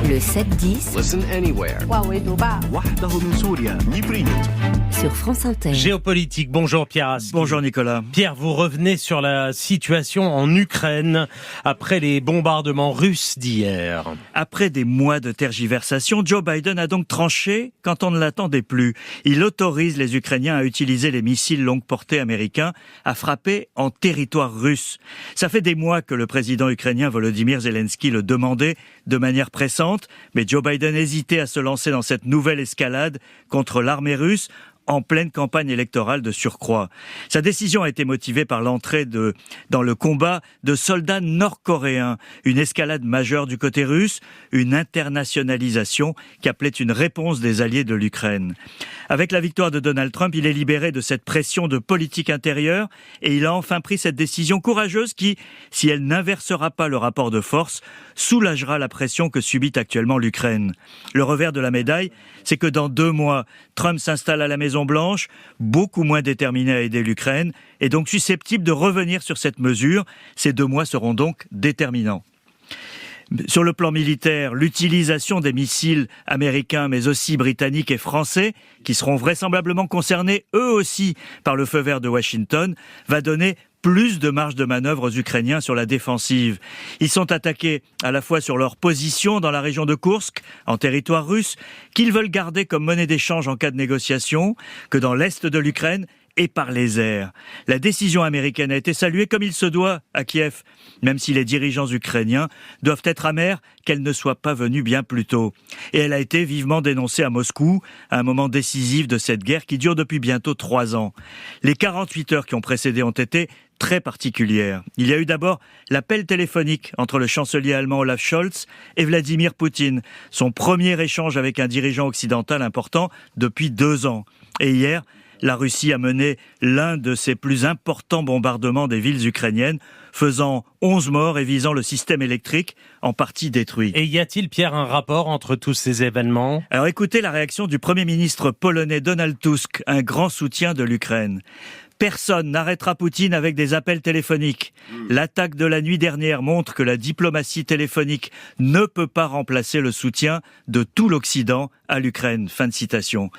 Le 7-10 Listen anywhere. وحده من سوريا. sur France Inter. Géopolitique, bonjour Pierre Aski. Bonjour Nicolas. Pierre, vous revenez sur la situation en Ukraine après les bombardements russes d'hier. Après des mois de tergiversation, Joe Biden a donc tranché quand on ne l'attendait plus. Il autorise les Ukrainiens à utiliser les missiles longue portée américains à frapper en territoire russe. Ça fait des mois que le président ukrainien Volodymyr Zelensky le demandait de manière pressante, mais Joe Biden hésitait à se lancer dans cette nouvelle escalade contre l'armée russe, en pleine campagne électorale de surcroît. Sa décision a été motivée par l'entrée dans le combat de soldats nord-coréens, une escalade majeure du côté russe, une internationalisation qui appelait une réponse des alliés de l'Ukraine. Avec la victoire de Donald Trump, il est libéré de cette pression de politique intérieure et il a enfin pris cette décision courageuse qui, si elle n'inversera pas le rapport de force, soulagera la pression que subit actuellement l'Ukraine. Le revers de la médaille, c'est que dans 2 mois, Trump s'installe à la Maison-Blanche, beaucoup moins déterminé à aider l'Ukraine, et donc susceptible de revenir sur cette mesure. Ces 2 mois seront donc déterminants. Sur le plan militaire, l'utilisation des missiles américains, mais aussi britanniques et français, qui seront vraisemblablement concernés eux aussi par le feu vert de Washington, va donner plus de marge de manœuvre aux Ukrainiens sur la défensive. Ils sont attaqués à la fois sur leur position dans la région de Koursk, en territoire russe, qu'ils veulent garder comme monnaie d'échange en cas de négociation, que dans l'est de l'Ukraine, et par les airs. La décision américaine a été saluée comme il se doit à Kiev, même si les dirigeants ukrainiens doivent être amers qu'elle ne soit pas venue bien plus tôt. Et elle a été vivement dénoncée à Moscou, à un moment décisif de cette guerre qui dure depuis bientôt 3 ans. Les 48 heures qui ont précédé ont été très particulières. Il y a eu d'abord l'appel téléphonique entre le chancelier allemand Olaf Scholz et Vladimir Poutine, son premier échange avec un dirigeant occidental important depuis 2 ans. Et hier, la Russie a mené l'un de ses plus importants bombardements des villes ukrainiennes, faisant 11 morts et visant le système électrique en partie détruit. Et y a-t-il, Pierre, un rapport entre tous ces événements ? Alors écoutez la réaction du Premier ministre polonais Donald Tusk, un grand soutien de l'Ukraine. Personne n'arrêtera Poutine avec des appels téléphoniques. L'attaque de la nuit dernière montre que la diplomatie téléphonique ne peut pas remplacer le soutien de tout l'Occident à l'Ukraine. Fin de citation.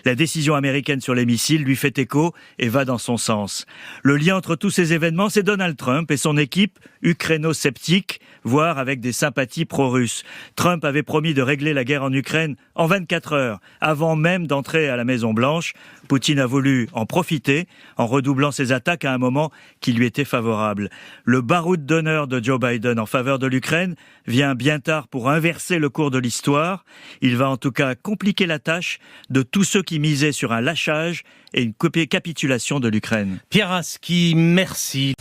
La décision américaine sur les missiles lui fait écho et va dans son sens. Le lien entre tous ces événements, c'est Donald Trump et son équipe ukraino-sceptique, voire avec des sympathies pro-russes. Trump avait promis de régler la guerre en Ukraine en 24 heures, avant même d'entrer à la Maison-Blanche. Poutine a voulu en profiter en redoublant ses attaques à un moment qui lui était favorable. Le baroud d'honneur de Joe Biden en faveur de l'Ukraine vient bien tard pour inverser le cours de l'histoire. Il va en tout cas compliquer la tâche de tous ceux qui misaient sur un lâchage et une capitulation de l'Ukraine. Pierre Aski, merci.